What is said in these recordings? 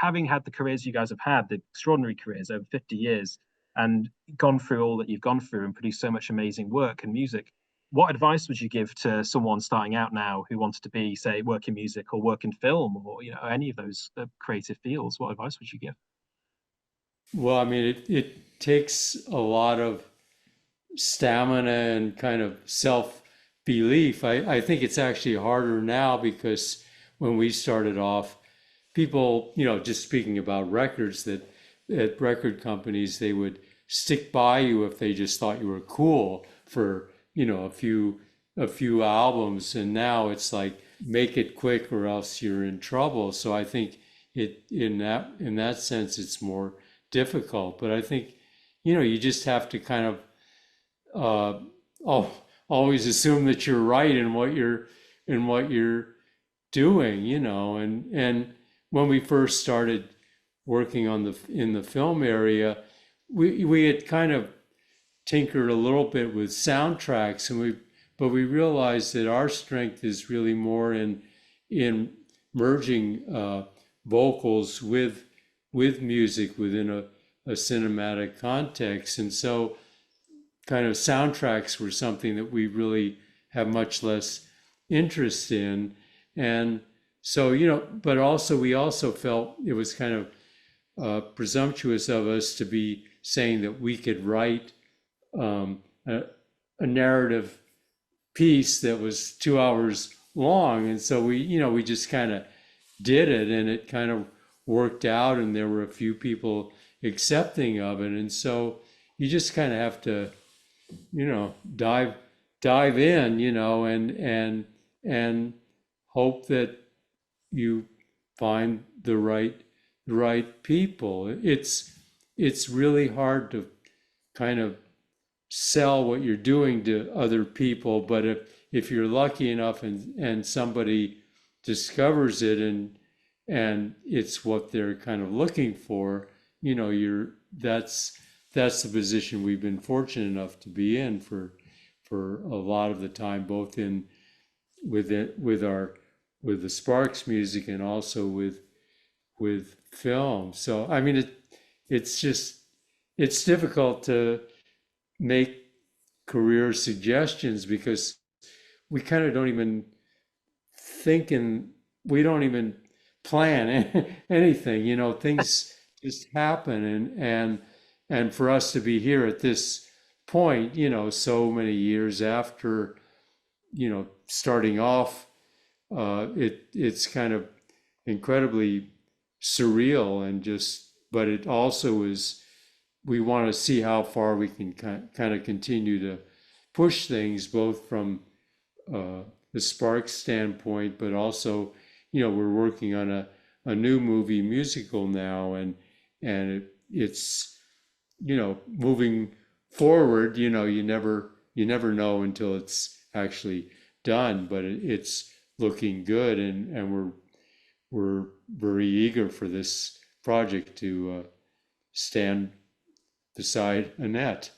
having had the careers you guys have had, the extraordinary careers over 50 years, and gone through all that you've gone through and produced so much amazing work and music, what advice would you give to someone starting out now who wanted to be, say, work in music or work in film or any of those creative fields? What advice would you give? Well, I mean, it takes a lot of stamina and kind of self belief. I think it's actually harder now because when we started off, people, just speaking about records, that at record companies, they would stick by you if they just thought you were cool for, a few albums. And now it's like, make it quick or else you're in trouble. So I think in that sense, it's more difficult. But I think, you just have to kind of always assume that you're right in what you're doing, and when we first started working in the film area, we had kind of tinkered a little bit with soundtracks, but we realized that our strength is really more in merging vocals with music within a cinematic context. And so kind of soundtracks were something that we really have much less interest in. And so, but also we also felt it was kind of presumptuous of us to be saying that we could write a narrative piece that was 2 hours long. And so we just kind of did it, and it kind of worked out, and there were a few people accepting of it. And so you just kind of have to, dive in, and hope that you find the right people. It's really hard to kind of sell what you're doing to other people, but if you're lucky enough and somebody discovers it and it's what they're kind of looking for, that's the position we've been fortunate enough to be in for a lot of the time, both with the Sparks music and also with film. So I mean, it's difficult to make career suggestions because we kind of don't even think, and we don't even plan anything. Things just happen, and for us to be here at this point, so many years after, starting off, it's kind of incredibly surreal, but it also is, we want to see how far we can kind of continue to push things, both from the Sparks standpoint, but also, we're working on a new movie musical now, and it's moving forward. You never know until it's actually done, but it's looking good, and we're very eager for this project to stand beside Annette.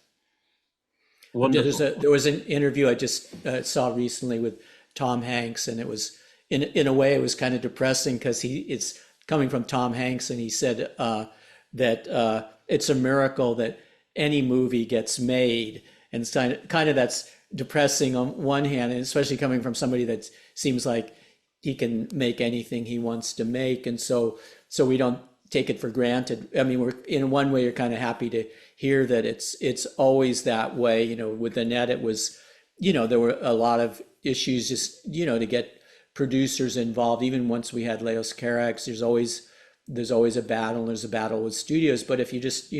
Wonderful. There was an interview I just saw recently with Tom Hanks, and it was in a way it was kind of depressing because it's coming from Tom Hanks, and he said that it's a miracle that any movie gets made, and it's kind of that's depressing on one hand, and especially coming from somebody that seems like he can make anything he wants to make, and so we don't take it for granted. I mean, we're in one way you're kind of happy to hear that it's always that way. With Annette, it was, there were a lot of issues just, to get producers involved. Even once we had Leos Carax, there's always a battle, and there's a battle with studios. But if you just,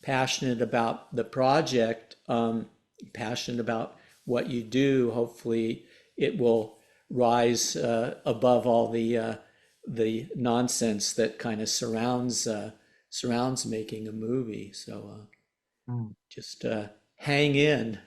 passionate about the project, passionate about what you do, hopefully it will rise above all the nonsense that kind of surrounds making a movie. So Mm. just hang in.